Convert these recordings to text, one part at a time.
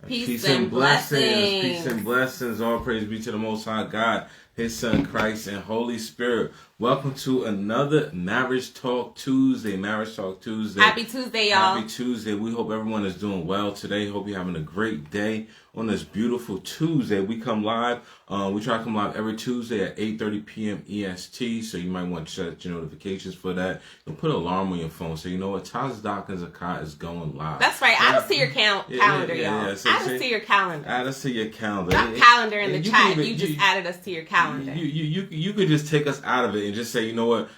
Peace and blessings. Peace and blessings. All praise be to the Most High God, His Son Christ, and Holy Spirit. Welcome to another Marriage Talk Tuesday. Marriage Talk Tuesday. Happy Tuesday, y'all. Happy Tuesday. We hope everyone is doing well today. Hope you're having a great day on this beautiful Tuesday. We come live. We try to come live every Tuesday at 8:30 p.m. EST. So you might want to set your notifications for that. And put an alarm on your phone so you know what Taz Dawkins Zakat is going live. That's right. I don't see your calendar, y'all. So I don't see your calendar. Add us to your calendar. Not calendar in the chat. You just added us to your calendar. You could just take us out of it and just say, you know what?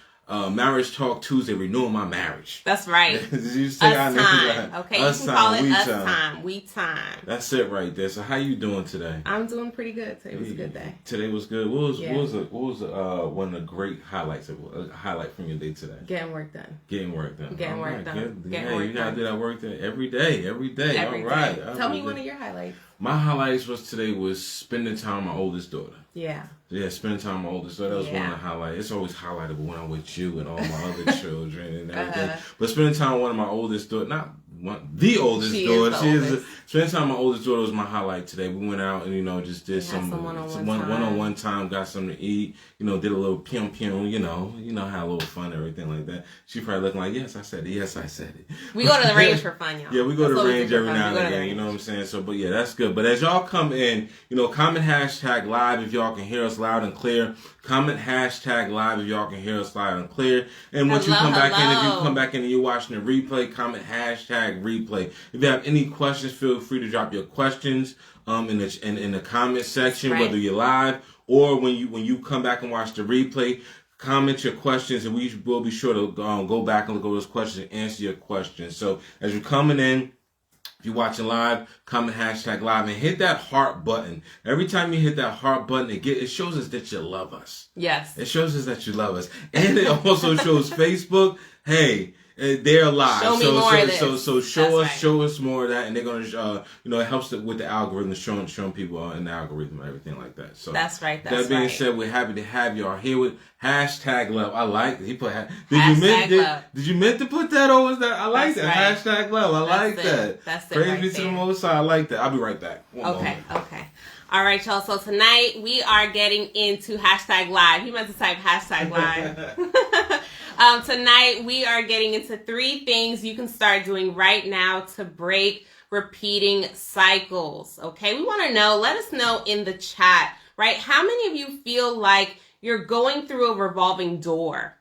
Marriage Talk Tuesday, renewing my marriage. That's right. Us time. Okay, you can call it us time. We time. That's it right there. So how you doing today? I'm doing pretty good. Today was a good day. Today was good. What was one of the great highlights from your day today? Getting work done. You gotta do that work every day. All right. Tell me one of your highlights. My highlights today was spending time with my oldest daughter. Yeah, spending time with my oldest daughter. That was one of the highlights. It's always highlightable when I'm with you and all my other children and everything. But spending time with one of my oldest daughter, the oldest daughter. Spending time with my oldest daughter was my highlight today. We went out and just did some one-on-one time, got something to eat. Did a little pium. Had a little fun and everything like that. She probably looking like, yes, I said it. We go to the range for fun, y'all. Yeah, we go to the range every now and again. You know what I'm saying? So, but yeah, that's good. But as y'all come in, comment hashtag live if y'all can hear us loud and clear. Comment hashtag live if y'all can hear us loud and clear. And once you come back in, if you come back in and you're watching the replay, comment hashtag replay. If you have any questions, feel free to drop your questions in the comment section, whether you're live or when you come back and watch the replay. Comment your questions, and we will be sure to go back and look over those questions and answer your questions. So as you're coming in, if you're watching live, comment hashtag live and hit that heart button. Every time you hit that heart button, it shows us that you love us. Yes. It shows us that you love us. And it also shows Facebook, hey, they're live. Show me more of this. So show us more of that, and they're gonna, it helps with the algorithm, showing people in the algorithm and everything like that. So that's right. That being said, we're happy to have y'all here with hashtag love. I like it. He put Did you meant to put that or was that? I like that hashtag love. I like that. That's it. Praise be to the Most High. I like that. I'll be right back. Okay. All right, y'all. So tonight we are getting into hashtag live. He meant to type hashtag live. Tonight we are getting into 3 things you can start doing right now to break repeating cycles. Okay, we want to know, let us know in the chat, right? How many of you feel like you're going through a revolving door,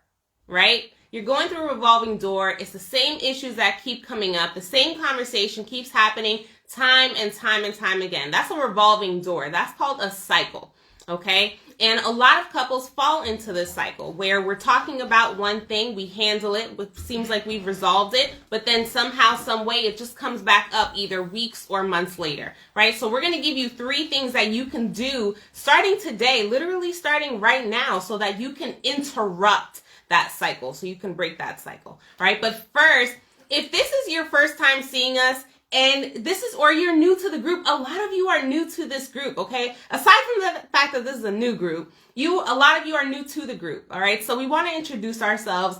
right? You're going through a revolving door. It's the same issues that keep coming up. The same conversation keeps happening time and time and time again. That's a revolving door. That's called a cycle, okay? And a lot of couples fall into this cycle where we're talking about one thing, we handle it, it seems like we've resolved it, but then somehow, some way, it just comes back up either weeks or months later, right? So we're going to give you 3 things that you can do starting today, literally starting right now, so that you can interrupt that cycle, so you can break that cycle, right? But first, if this is your first time seeing us, and or you're new to the group, a lot of you are new to this group, okay? Aside from the fact that this is a new group, a lot of you are new to the group, all right? So we want to introduce ourselves.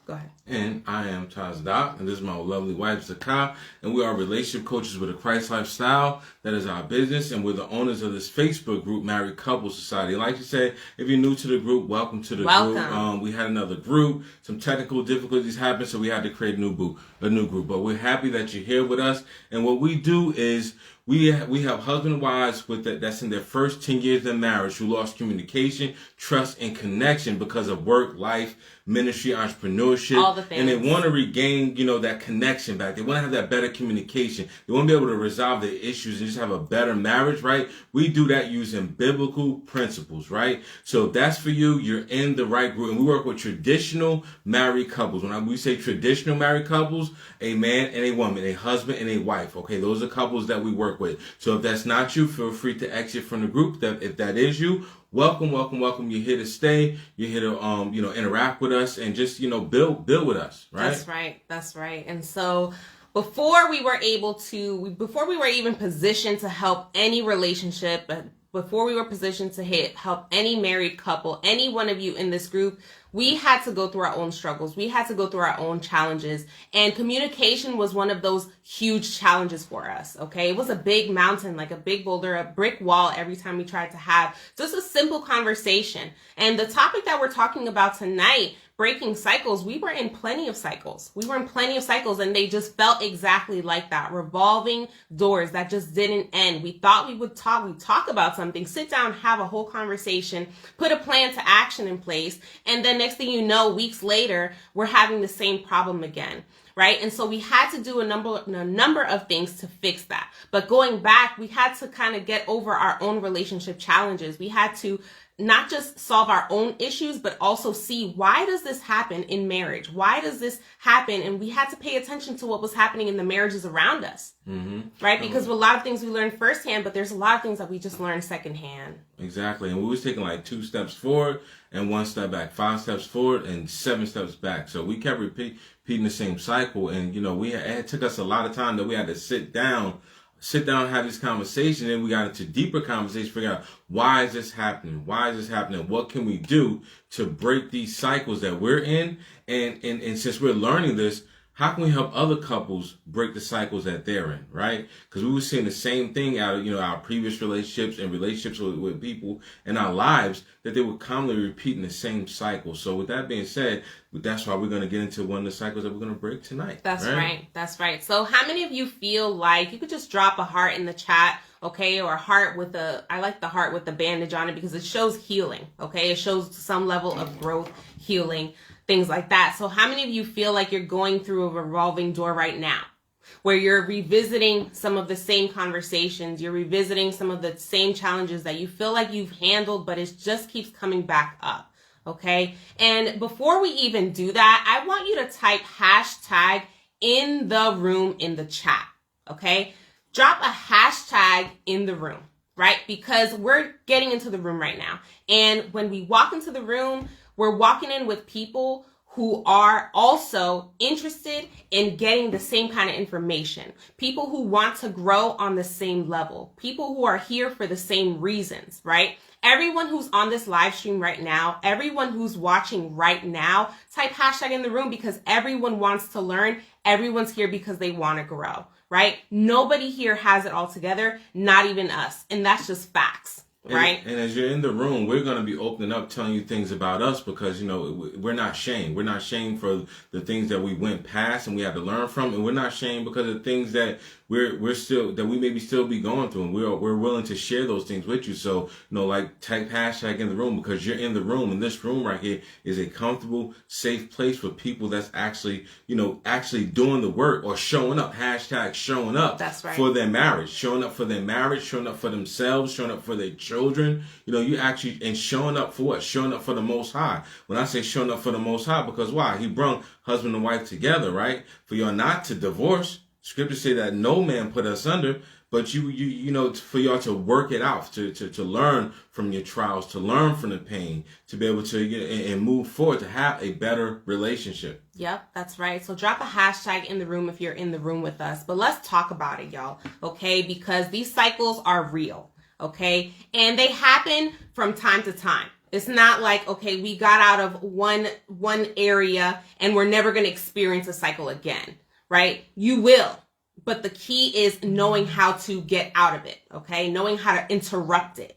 Go ahead. And I am Taz Doc, and this is my lovely wife, Zakat, and we are relationship coaches with a Christ lifestyle. That is our business, and we're the owners of this Facebook group, Married Couples Society. Like you said, if you're new to the group, welcome to the group. We had another group. Some technical difficulties happened, so we had to create a new group. But we're happy that you're here with us, and what we do is we have husband and wives that's in their first 10 years of marriage who lost communication, trust, and connection because of work, life, ministry, entrepreneurship. All the things. And they want to regain, that connection back. They want to have that better communication. They want to be able to resolve their issues and just have a better marriage, right? We do that using biblical principles, right? So if that's for you, you're in the right group. And we work with traditional married couples. When we say traditional married couples, a man and a woman, a husband and a wife. Okay, those are couples that we work with. So if that's not you, feel free to exit from the group. If that is you, welcome. You're here to stay. You're here to interact with us and just build with us, right? That's right. And so before we were even positioned to help any relationship, before we were positioned to help any married couple, any one of you in this group, we had to go through our own struggles. We had to go through our own challenges. And communication was one of those huge challenges for us, okay? It was a big mountain, like a big boulder, a brick wall every time we tried to have just a simple conversation. And the topic that we're talking about tonight, breaking cycles, we were in plenty of cycles. We were in plenty of cycles, and they just felt exactly like that. Revolving doors that just didn't end. We thought we would talk about something, sit down, have a whole conversation, put a plan to action in place, and then next thing you know, weeks later, we're having the same problem again. Right? And so we had to do a number of things to fix that. But going back, we had to kind of get over our own relationship challenges. We had to not just solve our own issues, but also see, why does this happen in marriage? Why does this happen? And we had to pay attention to what was happening in the marriages around us, right? Because a lot of things we learned firsthand, but there's a lot of things that we just learned secondhand. Exactly. And we was taking like 2 steps forward and 1 step back, 5 steps forward and 7 steps back. So we kept repeating the same cycle. And, it took us a lot of time that we had to sit down and have this conversation. And we got into deeper conversations, figure out, why is this happening? Why is this happening? What can we do to break these cycles that we're in? And since we're learning this, how can we help other couples break the cycles that they're in, right? Because we were seeing the same thing out of, our previous relationships and relationships with people in our lives, that they were commonly repeating the same cycle. So with that being said, that's why we're going to get into one of the cycles that we're going to break tonight. That's right. That's right. So how many of you feel like you could just drop a heart in the chat, okay, or a heart with I like the heart with the bandage on it because it shows healing, okay? It shows some level of growth, healing, things like that. So how many of you feel like you're going through a revolving door right now, where you're revisiting some of the same conversations, you're revisiting some of the same challenges that you feel like you've handled, but it just keeps coming back up, okay? And before we even do that, I want you to type hashtag in the room in the chat, okay? Drop a hashtag in the room, right? Because we're getting into the room right now. And when we walk into the room, we're walking in with people who are also interested in getting the same kind of information. People who want to grow on the same level. People who are here for the same reasons, right? Everyone who's on this live stream right now, everyone who's watching right now, type hashtag in the room because everyone wants to learn. Everyone's here because they want to grow, right? Nobody here has it all together, not even us. And that's just facts. Right. And as you're in the room, we're going to be opening up, telling you things about us because, we're not shamed. We're not shamed for the things that we went past and we had to learn from. And we're not shamed because of things that we're still, that we maybe still be going through. And we're willing to share those things with you. So, type hashtag in the room because you're in the room. And this room right here is a comfortable, safe place for people that's actually, actually doing the work or showing up. Hashtag showing up. That's right. For their marriage, showing up for their marriage, showing up for themselves, showing up for their children, you actually, and showing up for what? Showing up for the Most High. When I say showing up for the Most High, because why? He brought husband and wife together, right? For y'all not to divorce. Scriptures say that no man put us under, but for y'all to work it out, to learn from your trials, to learn from the pain, to be able to and move forward, to have a better relationship. Yep, that's right. So drop a hashtag in the room if you're in the room with us. But let's talk about it, y'all, okay? Because these cycles are real. Okay. And they happen from time to time. It's not like, okay, we got out of one area and we're never going to experience a cycle again, right? You will. But the key is knowing how to get out of it. Okay. Knowing how to interrupt it.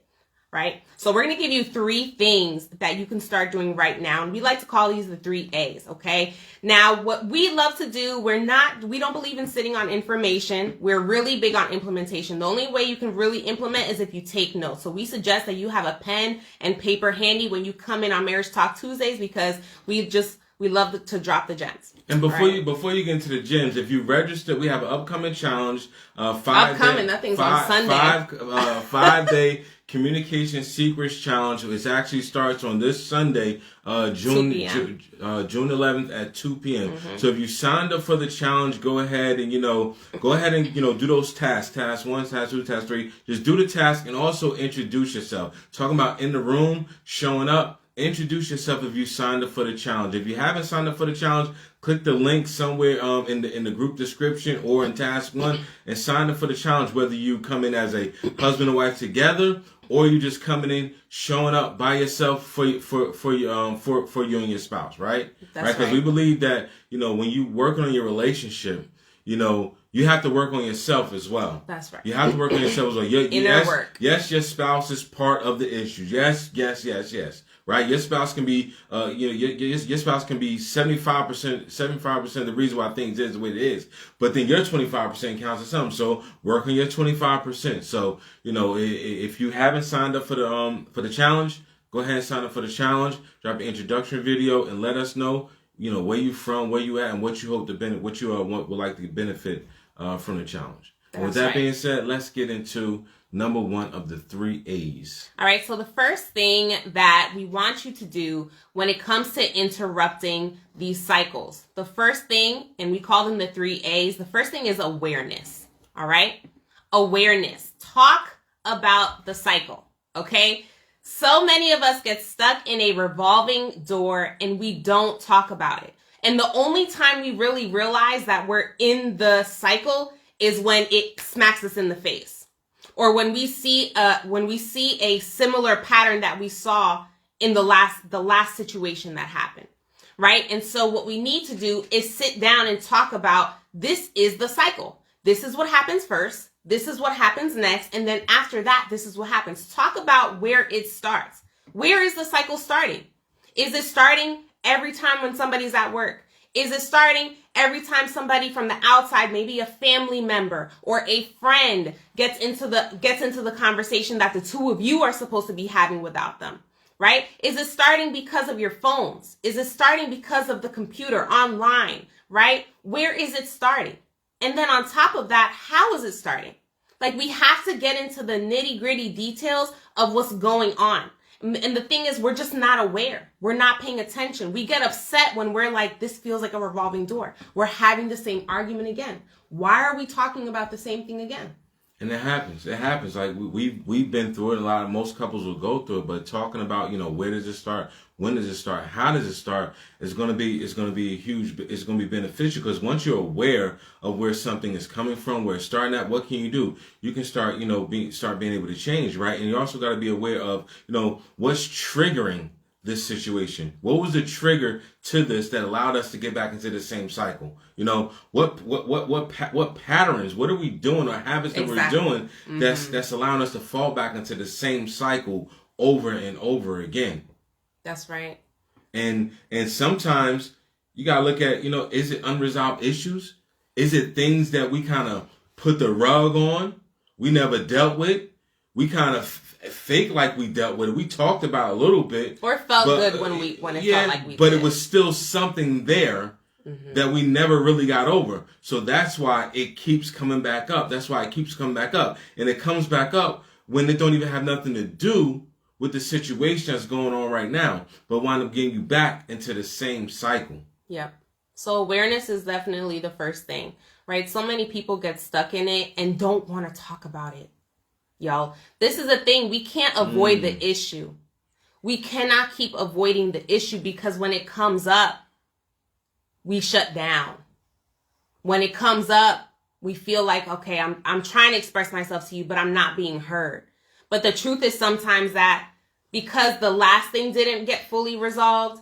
Right? So we're going to give you 3 things that you can start doing right now. And we like to call these the 3 A's. Okay. Now, what we love to do, we don't believe in sitting on information. We're really big on implementation. The only way you can really implement is if you take notes. So we suggest that you have a pen and paper handy when you come in on Marriage Talk Tuesdays because we love to drop the gems. And before you get into the gems, if you register, we have an upcoming challenge. On Sunday. 5-day Communication Secrets Challenge. It actually starts on this Sunday, June 11th at 2 p.m. Mm-hmm. So if you signed up for the challenge, go ahead and do those tasks. Task 1, task 2, task 3. Just do the task and also introduce yourself. Talking about in the room, showing up. Introduce yourself if you signed up for the challenge. If you haven't signed up for the challenge, click the link somewhere in the group description or in task 1 and sign up for the challenge, whether you come in as a husband and wife together or you just coming in, showing up by yourself for you and your spouse, right? That's right. Because we believe that, when you working on your relationship, you have to work on yourself as well. That's right. You have to work on yourself as well. Inner work. Yes, your spouse is part of the issue. Yes. Right? Your spouse can be, your spouse can be 75% of the reason why things is the way it is. But then your 25% counts as something. So work on your 25%. So, if you haven't signed up for the challenge, go ahead and sign up for the challenge. Drop an introduction video and let us know, where you from, where you at, and what you hope to benefit, what you would like to benefit from the challenge. And with that being said, let's get into number 1 of the 3 A's. All right. So the first thing that we want you to do when it comes to interrupting these cycles, the first thing, and we call them the 3 A's, the first thing is awareness. All right. Awareness. Talk about the cycle. Okay. So many of us get stuck in a revolving door and we don't talk about it. And the only time we really realize that we're in the cycle is when it smacks us in the face. Or when we see a similar pattern that we saw in the last situation that happened, right? And so what we need to do is sit down and talk about, this is the cycle. This is what happens first. This is what happens next. And then after that, this is what happens. Talk about where it starts. Where is the cycle starting? Is it starting every time when somebody's at work? Is it starting every time somebody from the outside, maybe a family member or a friend, gets into the conversation that the two of you are supposed to be having without them, right? Is it starting because of your phones? Is it starting because of the computer online, right? Where is it starting? And then on top of that, how is it starting? Like, we have to get into the nitty-gritty details of what's going on. And the thing is, we're just not aware. We're not paying attention. We get upset when we're like, this feels like a revolving door. We're having the same argument again. Why are we talking about the same thing again? And it happens. It happens. Like, we've been through it. Most couples will go through it. But talking about, where does it start? When does it start? How does it start? It's going to be beneficial, because once you're aware of where something is coming from, where it's starting at, what can you do? You can start, start being able to change, right? And you also got to be aware of, what's triggering this situation. What was the trigger to this that allowed us to get back into the same cycle? What patterns? What are we doing, or habits that we're doing that's allowing us to fall back into the same cycle over and over again? That's right. And sometimes you gotta look at, is it unresolved issues? Is it things that we kind of put the rug on, we never dealt with? We kind of fake like we dealt with it. We talked about it a little bit, or felt good when it felt like we but did. It was still something there that we never really got over. So that's why it keeps coming back up. And it comes back up when it don't even have nothing to do with the situation that's going on right now, but wind up getting you back into the same cycle. Yep. So awareness is definitely the first thing, right? So many people get stuck in it and don't want to talk about it. Y'all, this is a thing. We can't avoid the issue. We cannot keep avoiding the issue, because when it comes up, we shut down. When it comes up, we feel like, okay, I'm trying to express myself to you, but I'm not being heard. But the truth is sometimes that because the last thing didn't get fully resolved,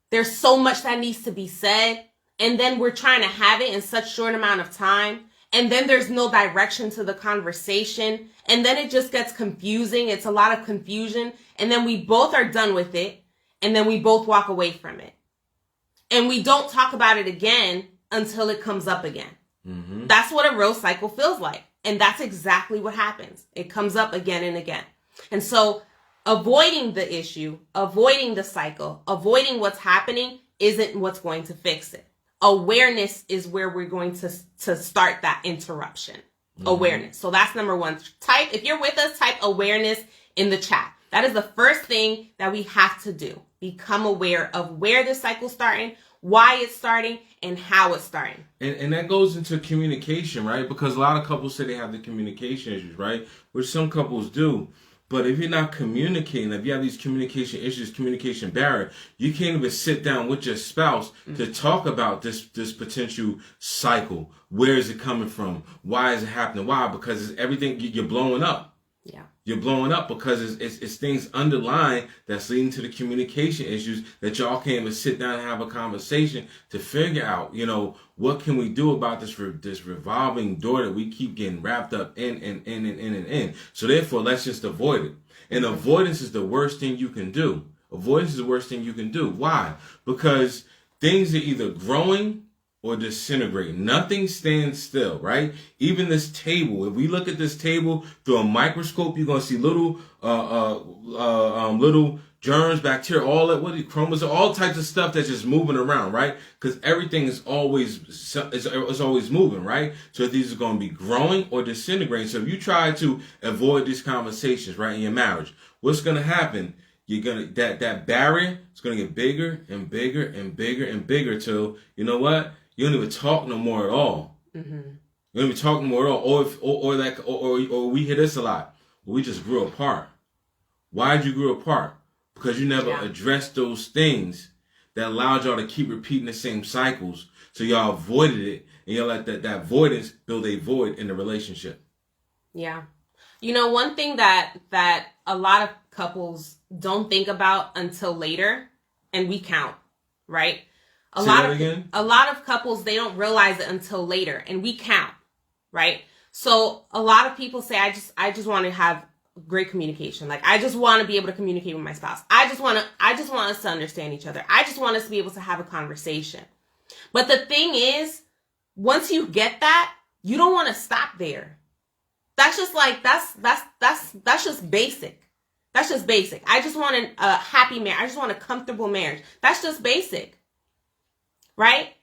there's so much that needs to be said. And then we're trying to have it in such short amount of time. And then there's no direction to the conversation. And then it just gets confusing. It's a lot of confusion. And then we both are done with it. And then we both walk away from it. And we don't talk about it again until it comes up again. Mm-hmm. That's what a real cycle feels like. And that's exactly what happens. It comes up again and again. And so avoiding the issue, avoiding the cycle, avoiding what's happening isn't what's going to fix it. Awareness is where we're going to start that interruption. Mm-hmm. Awareness. So that's number one. If you're with us, type awareness in the chat. That is the first thing that we have to do. Become aware of where the cycle's starting, why it's starting, and how it's starting. And that goes into communication, right? Because a lot of couples say they have the communication issues, right? Which some couples do. But if you're not communicating, if you have these communication issues, communication barrier, you can't even sit down with your spouse to talk about this potential cycle. Where is it coming from? Why is it happening? Why? Because it's everything, you're blowing up. Yeah. You're blowing up because it's things underlying that's leading to the communication issues that y'all can't even sit down and have a conversation to figure out, what can we do about this revolving door that we keep getting wrapped up in. So therefore, let's just avoid it. And avoidance is the worst thing you can do. Avoidance is the worst thing you can do. Why? Because things are either growing or disintegrating. Nothing stands still, right? Even this table. If we look at this table through a microscope, you're gonna see little germs, bacteria, all that, chromosomes, all types of stuff that's just moving around, right? Because everything is always moving, right? So these are going to be growing or disintegrating. So if you try to avoid these conversations, right, in your marriage, what's going to happen? You're gonna that barrier is gonna get bigger and bigger and bigger and bigger till you know what? You don't even talk no more at all. Mm-hmm. You don't even talk no more at all. Or we hear this a lot. We just grew apart. Why did you grow apart? Because you never addressed those things that allowed y'all to keep repeating the same cycles. So y'all avoided it, and y'all let that avoidance build a void in the relationship. Yeah. One thing that a lot of couples don't think about until later, and we count, right? A lot of couples, they don't realize it until later, and we count, right? So a lot of people say, I just want to have great communication. Like, I just want to be able to communicate with my spouse. I just want us to understand each other. I just want us to be able to have a conversation. But the thing is, once you get that, you don't want to stop there. That's just like, that's just basic. That's just basic. I just want a happy marriage. I just want a comfortable marriage. That's just basic. Right?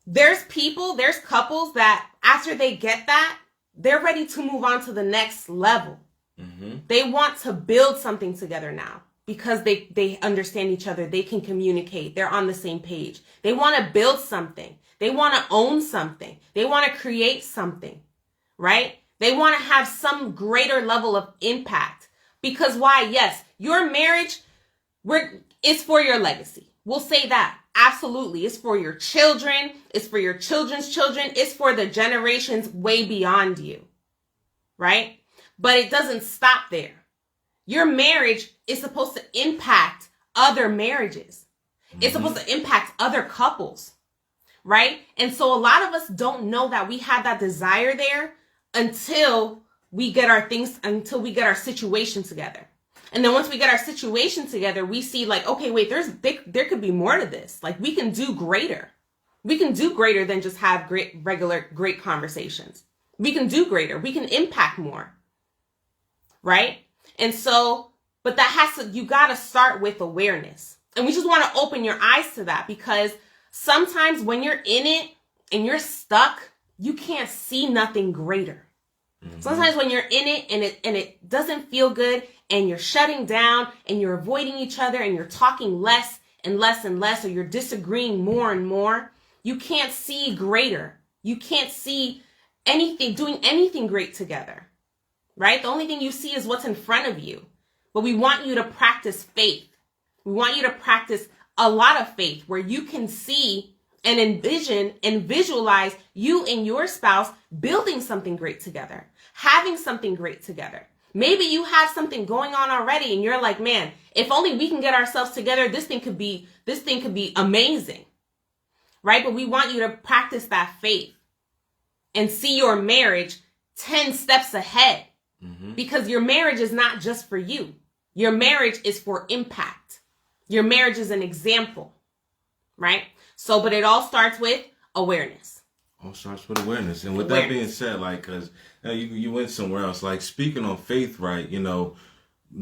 There's couples that after they get that, they're ready to move on to the next level. Mm-hmm. They want to build something together now because they understand each other. They can communicate. They're on the same page. They want to build something. They want to own something. They want to create something, right? They want to have some greater level of impact. Because why? Yes, your marriage is for your legacy. We'll say that. Absolutely. It's for your children. It's for your children's children. It's for the generations way beyond you. Right? But it doesn't stop there. Your marriage is supposed to impact other marriages. Mm-hmm. It's supposed to impact other couples. Right? And so a lot of us don't know that we have that desire there until we get our situation together. And then once we get our situation together, we see like, okay, wait, there could be more to this. Like, we can do greater. We can do greater than just have great conversations. We can do greater. We can impact more. Right? And so, but you got to start with awareness. And we just want to open your eyes to that, because sometimes when you're in it and you're stuck, you can't see nothing greater. Mm-hmm. Sometimes when you're in it and it doesn't feel good, and you're shutting down and you're avoiding each other and you're talking less and less and less, or you're disagreeing more and more, you can't see greater. You can't see doing anything great together, right? The only thing you see is what's in front of you. But we want you to practice faith. We want you to practice a lot of faith where you can see and envision and visualize you and your spouse building something great together, having something great together. Maybe you have something going on already and you're like, man, if only we can get ourselves together, this thing could be amazing. Right? But we want you to practice that faith and see your marriage 10 steps ahead. Mm-hmm. Because your marriage is not just for you. Your marriage is for impact. Your marriage is an example. Right? So, but it all starts with awareness. All starts with awareness. And with that being said, like, because you went somewhere else, like speaking on faith, right?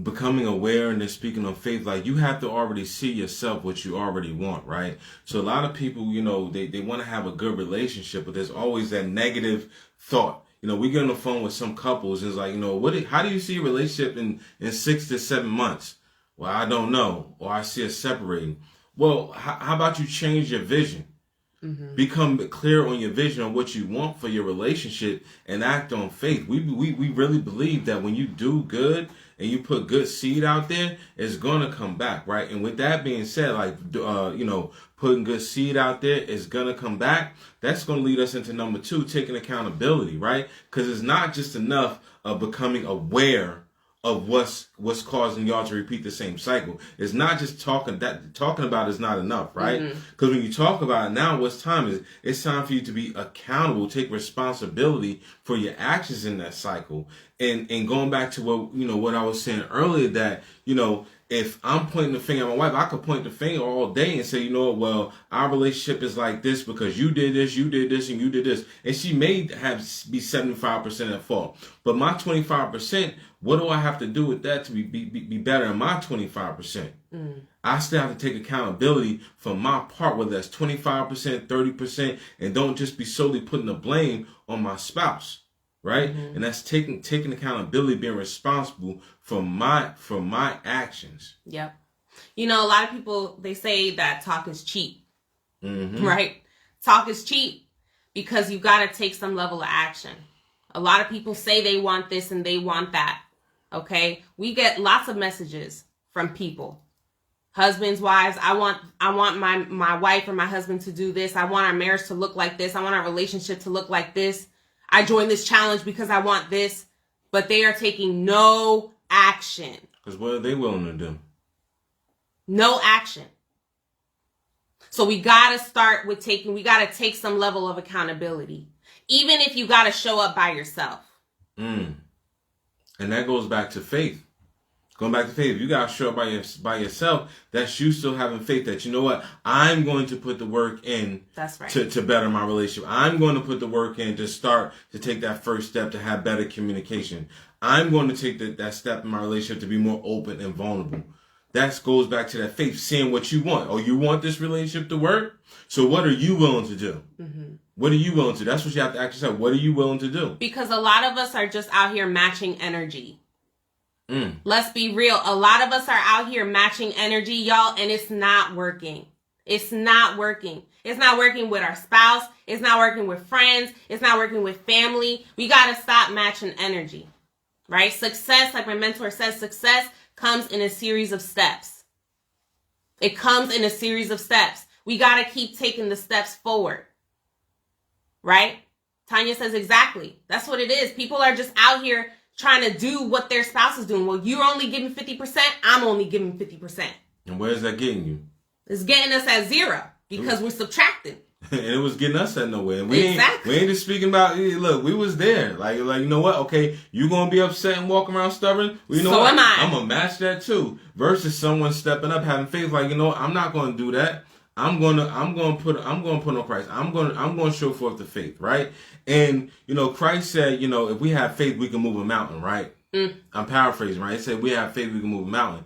Becoming aware and then speaking on faith, like you have to already see yourself what you already want, right? So a lot of people, they want to have a good relationship, but there's always that negative thought. We get on the phone with some couples and it's like, how do you see a relationship in 6 to 7 months? Well, I don't know. Or I see us separating. Well, how about you change your vision? Become clear on your vision on what you want for your relationship and act on faith. We really believe that when you do good and you put good seed out there, it's going to come back, right? And with that being said, like, putting good seed out there is going to come back. That's going to lead us into number 2, taking accountability, right? Because it's not just enough of becoming aware of what's causing y'all to repeat the same cycle. It's not just talking about is not enough, right? Because when you talk about it now, what's time is it's time for you to be accountable, take responsibility for your actions in that cycle. And going back to what I was saying earlier, that if I'm pointing the finger at my wife, I could point the finger all day and say, well, our relationship is like this because you did this, and you did this. And she may be 75% at fault. But my 25%, what do I have to do with that to be better than my 25%? I still have to take accountability for my part, whether that's 25%, 30%, and don't just be solely putting the blame on my spouse. Right? And that's taking accountability, being responsible for my actions. Yep. A lot of people, they say that talk is cheap. Right? Talk is cheap because you got to take some level of action. A lot of people say they want this and they want that. Okay? We get lots of messages from people. Husbands, wives, I want my wife or my husband to do this. I want our marriage to look like this. I want our relationship to look like this. I joined this challenge because I want this, but they are taking no action. Because what are they willing to do? No action. So we got to start with we got to take some level of accountability. Even if you got to show up by yourself. And that goes back to faith. Going back to faith, if you got to show up by yourself, that's you still having faith that, I'm going to put the work in. That's right. to better my relationship. I'm going to put the work in to take that first step to have better communication. I'm going to take that step in my relationship to be more open and vulnerable. That goes back to that faith, seeing what you want. Oh, you want this relationship to work? So what are you willing to do? What are you willing to do? That's what you have to ask yourself. What are you willing to do? Because a lot of us are just out here matching energy. Let's be real. A lot of us are out here matching energy, y'all, and it's not working. It's not working. It's not working with our spouse. It's not working with friends. It's not working with family. We got to stop matching energy, right? Success, like my mentor says, success comes in a series of steps. It comes in a series of steps. We got to keep taking the steps forward, right? Tanya says exactly. That's what it is. People are just out here trying to do what their spouse is doing. Well, you're only giving 50%. I'm only giving 50%. And where is that getting you? It's getting us at 0 because we're subtracting. And it was getting us at nowhere. And we ain't just speaking about, look, we was there. Like, you know what? Okay, you going to be upset and walk around stubborn? Well, you know what? Am I. I'm going to match that too. Versus someone stepping up, having faith, like, I'm not going to do that. I'm going to put on Christ. I'm going to show forth the faith, right? And, Christ said, if we have faith, we can move a mountain, right? I'm paraphrasing, right? He said, we have faith, we can move a mountain.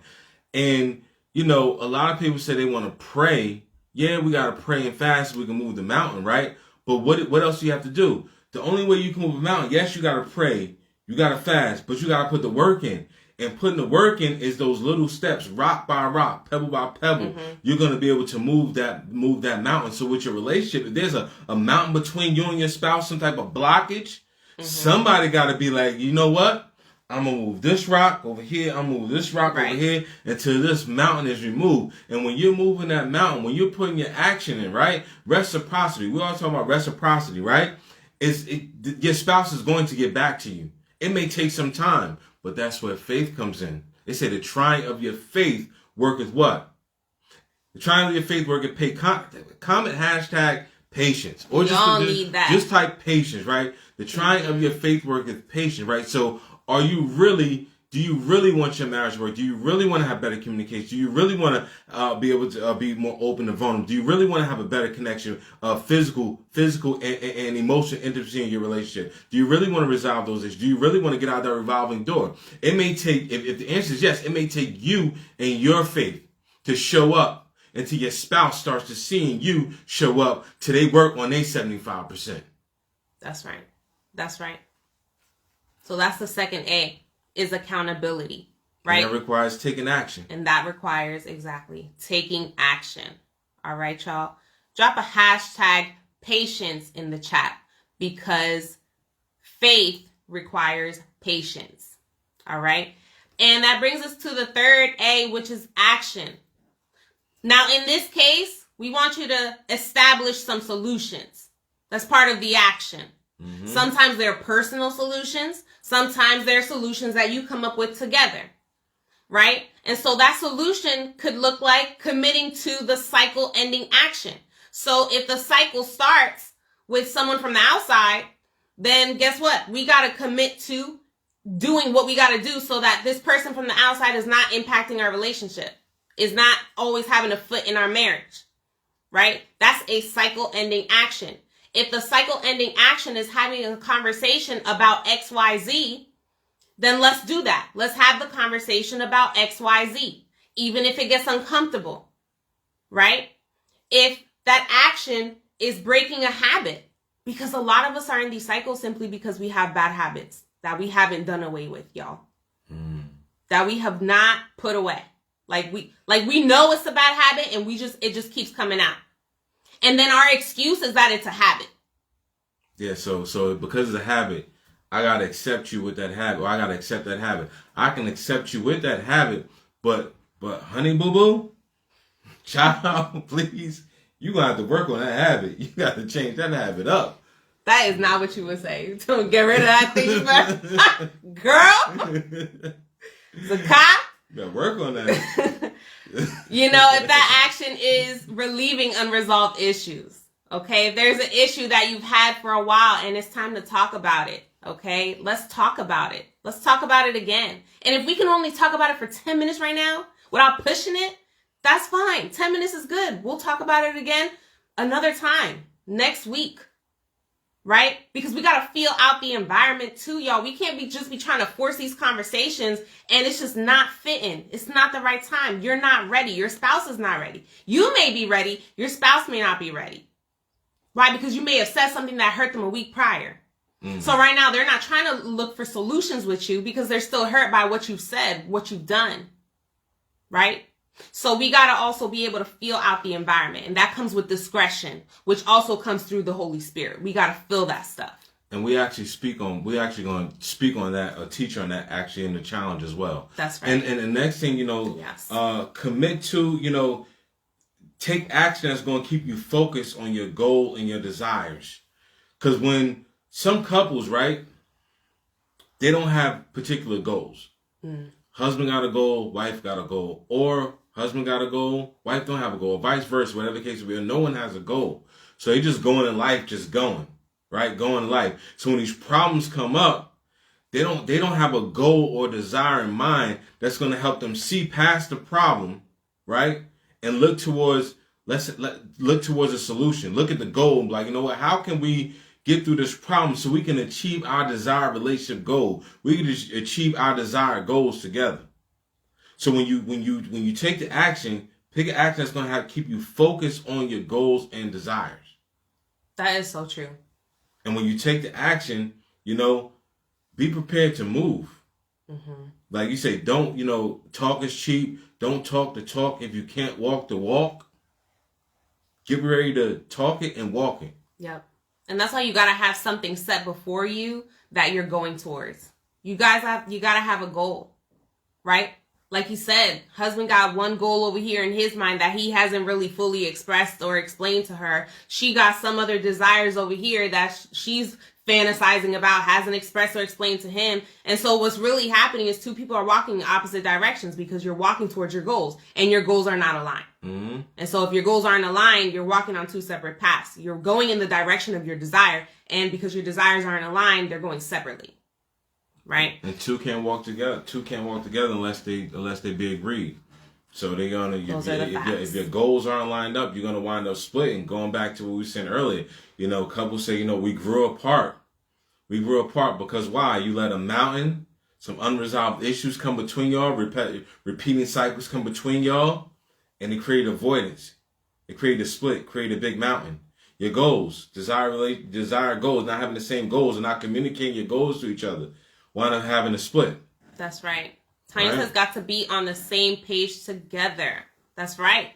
And, a lot of people say they want to pray. Yeah, we got to pray and fast so we can move the mountain, right? But what else do you have to do? The only way you can move a mountain, yes, you got to pray, you got to fast, but you got to put the work in. And putting the work in is those little steps, rock by rock, pebble by pebble. You're going to be able to move that mountain. So with your relationship, if there's a mountain between you and your spouse, some type of blockage, somebody got to be like, you know what? I'm going to move this rock over here. I'm going to move this rock over here until this mountain is removed. And when you're moving that mountain, when you're putting your action in, right? Reciprocity. We all talk about reciprocity, right? Your spouse is going to get back to you. It may take some time. But that's where faith comes in. They say the trying of your faith worketh what? The trying of your faith worketh comment hashtag patience. Or just type patience, right? The trying of your faith worketh patience, right? So do you really want your marriage to work? Do you really want to have better communication? Do you really want to be able to be more open and vulnerable? Do you really want to have a better connection of physical and emotional intimacy in your relationship? Do you really want to resolve those issues? Do you really want to get out that revolving door? It may take, if the answer is yes, it may take you and your faith to show up until your spouse starts to seeing you show up till they work on their 75%. That's right. That's right. So that's the second A. Is accountability, right? And that requires taking action. And that requires, exactly, taking action. All right, y'all. drop a hashtag patience in the chat, because faith requires patience. All right. And that brings us to the third A, which is action. Now, in this case, we want you to establish some solutions. That's part of the action. Mm-hmm. Sometimes they're personal solutions. Sometimes they're solutions that you come up with together. Right? And so that solution could look like committing to the cycle ending action. So if the cycle starts with someone from the outside, then guess what? We got to commit to doing what we got to do so that this person from the outside is not impacting our relationship, is not always having a foot in our marriage, right? That's a cycle ending action. If the cycle ending action is having a conversation about XYZ, then let's do that. Let's have the conversation about XYZ, even if it gets uncomfortable, right? If that action is breaking a habit, because a lot of us are in these cycles simply because we have bad habits that we haven't done away with, y'all. That we have not put away. Like we know it's a bad habit and it just keeps coming out. And then our excuse is that it's a habit. Yeah, so because it's a habit, I gotta accept you with that habit, or I gotta accept that habit. I can accept you with that habit, but honey boo boo, child, please, you gonna have to work on that habit. You got to change that habit up. That is not what you would say. Don't get rid of that thing, girl. Zakat. You gotta work on that. You know, if that action is relieving unresolved issues, okay? If there's an issue that you've had for a while and it's time to talk about it, okay? Let's talk about it. Let's talk about it again. And if we can only talk about it for 10 minutes right now without pushing it, that's fine. 10 minutes is good. We'll talk about it again another time next week, right? Because we got to feel out the environment too, y'all. We can't just be trying to force these conversations and it's just not fitting. It's not the right time. You're not ready. Your spouse is not ready. You may be ready. Your spouse may not be ready. Why? Because you may have said something that hurt them a week prior. So right now they're not trying to look for solutions with you because they're still hurt by what you've said, what you've done, right? So we got to also be able to feel out the environment. And that comes with discretion, which also comes through the Holy Spirit. We got to feel that stuff. And we're actually going to speak on that, or teach on that actually in the challenge as well. That's right. And the next thing, yes. Commit to, take action that's going to keep you focused on your goal and your desires. Because when some couples, right, they don't have particular goals. Husband got a goal, wife got a goal, or husband got a goal, wife don't have a goal, or vice versa, whatever the case may be. No one has a goal. So they just going in life, just going, right? Going in life. So when these problems come up, they don't have a goal or desire in mind that's going to help them see past the problem, right? And look towards a solution. Look at the goal. Like, you know what? How can we get through this problem so we can achieve our desired relationship goal? We can just achieve our desired goals together. So when you take the action, pick an action that's going to keep you focused on your goals and desires. That is so true. And when you take the action, be prepared to move. Like you say, don't, talk is cheap. Don't talk the talk if you can't walk the walk. Get ready to talk it and walk it. Yep. And that's why you got to have something set before you that you're going towards. You got to have a goal, right? Like you said, husband got one goal over here in his mind that he hasn't really fully expressed or explained to her. She got some other desires over here that she's fantasizing about, hasn't expressed or explained to him. And so what's really happening is two people are walking in opposite directions because you're walking towards your goals and your goals are not aligned. And so if your goals aren't aligned, you're walking on two separate paths. You're going in the direction of your desire, and because your desires aren't aligned, they're going separately. Right? And two can't walk together unless they be agreed. So they're gonna if your goals aren't lined up, you're gonna wind up splitting. Going back to what we were saying earlier, couples say, we grew apart. We grew apart because why? You let a mountain, some unresolved issues come between y'all, repeating cycles come between y'all, and it created avoidance. It created a split, created a big mountain. Your goals, desire goals, not having the same goals and not communicating your goals to each other, wind up having a split. That's right. Times has got to be on the same page together. That's right.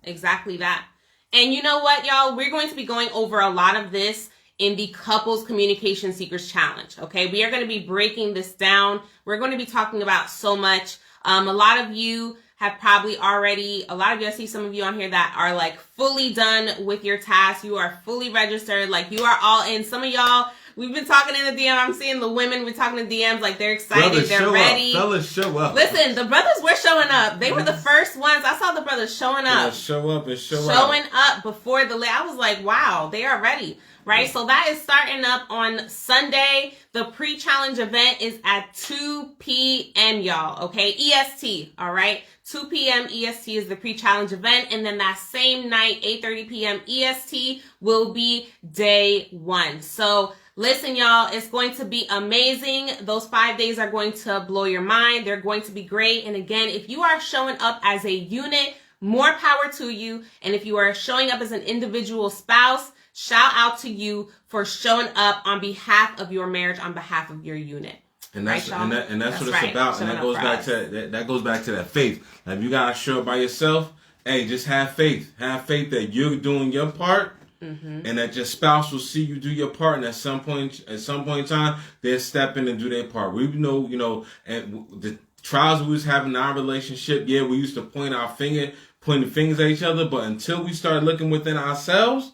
Exactly that. And you know what, y'all? We're going to be going over a lot of this in the Couples Communication Secrets Challenge, okay? We are going to be breaking this down. We're going to be talking about so much. A lot of you have probably already, I see some of you on here that are like fully done with your task. You are fully registered. Like you are all in. Some of y'all, we've been talking in the DM. I'm seeing the women, we're talking in DMs like they're excited. Brothers, they're ready. Fellas, show up. Listen, the brothers were showing up. They were the first ones. I saw the brothers showing up. Yeah, show up and show out. Showing up before the I was like, wow, they are ready. Right? So that is starting up on Sunday. The pre-challenge event is at 2 p.m., y'all. Okay? EST. All right? 2 p.m. EST is the pre-challenge event. And then that same night, 8:30 p.m. EST will be day one. So listen, y'all, it's going to be amazing. Those 5 days are going to blow your mind. They're going to be great. And again, if you are showing up as a unit, more power to you. And if you are showing up as an individual spouse, shout out to you for showing up on behalf of your marriage, on behalf of your unit. And that's right, and that's what it's about. And that goes back to that goes back to that faith. Now, if you gotta show up by yourself, hey, just have faith. Have faith that you're doing your part, and that your spouse will see you do your part. And at some point in time, they'll step in and do their part. We know, and the trials we was having in our relationship. Yeah, we used to pointing the fingers at each other, but until we start looking within ourselves.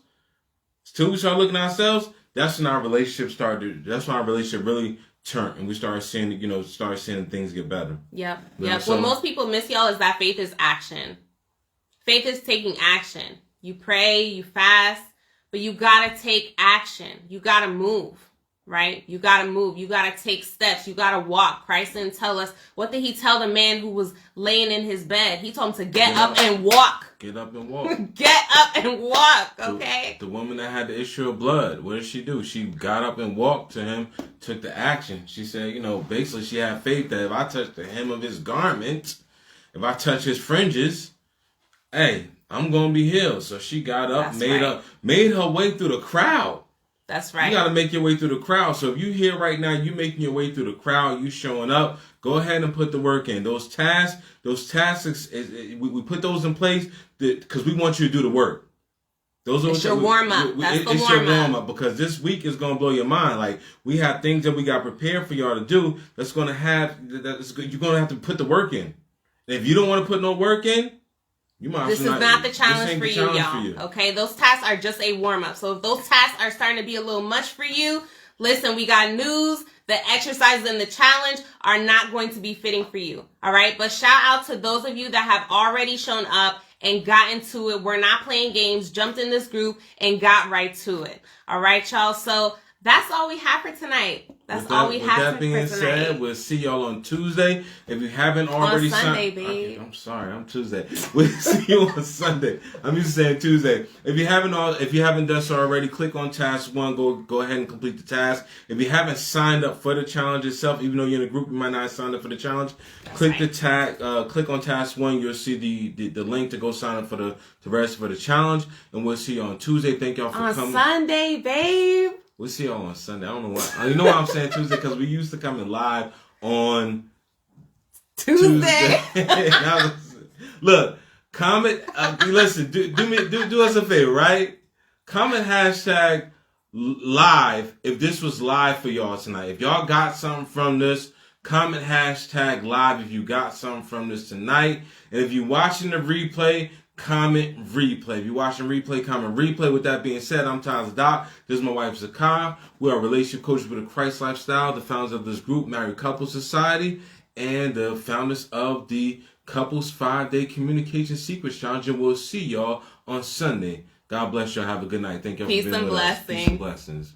That's when our relationship started. That's when our relationship really turned, and we started seeing, things get better. Yep. So, what most people miss, y'all, is that faith is action. Faith is taking action. You pray, you fast, but you gotta take action. You gotta move, right? You gotta move. You gotta take steps. You gotta walk. Christ didn't tell us. What did he tell the man who was laying in his bed? He told him to get up and walk. Get up and walk. Get up and walk, okay? The woman that had the issue of blood, what did she do? She got up and walked to him, took the action. She said, basically she had faith that if I touch the hem of his garment, if I touch his fringes, hey, I'm going to be healed. So she got up, made her way through the crowd. That's right. You got to make your way through the crowd. So if you here right now, you making your way through the crowd, you showing up, go ahead and put the work in. Those tasks, we put those in place because we want you to do the work. It's your warm-up. It's your warm-up because this week is going to blow your mind. Like, we have things that we got prepared for y'all to do you're going to have to put the work in. And if you don't want to put no work in, this is not the challenge for you, y'all. Okay, those tasks are just a warm-up. So if those tasks are starting to be a little much for you, listen, we got news. The exercises in the challenge are not going to be fitting for you. All right, but shout out to those of you that have already shown up and got into it. We're not playing games, jumped in this group and got right to it. All right, y'all. So that's all we have for tonight. That's all we have for tonight. With that being said, we'll see y'all on Tuesday. If you haven't already on Sunday, babe. I'm sorry, I'm Tuesday. We'll see you on Sunday. I'm used to saying Tuesday. If you haven't done so already, click on task 1. Go ahead and complete the task. If you haven't signed up for the challenge itself, even though you're in a group, you might not have signed up for the challenge. Click on task 1. You'll see the link to go sign up for the rest for the challenge, and we'll see you on Tuesday. Thank y'all for coming. On Sunday, babe. We'll see y'all on Sunday. I don't know why. You know why I'm saying Tuesday? Because we used to come in live on Tuesday. Look, comment. Listen, do us a favor, right? Comment hashtag live if this was live for y'all tonight. If y'all got something from this, comment hashtag live if you got something from this tonight. And if you're watching the replay, comment replay. If you're watching replay, comment replay. With that being said, I'm Tyler Doc. This is my wife, Zakah. We are relationship coaches with a Christ lifestyle, the founders of this group, Married Couples Society, and the founders of the Couples 5-Day Communication Secrets Challenge. And we'll see y'all on Sunday. God bless y'all. Have a good night. Thank y'all for being with us. Peace and blessings. Blessings.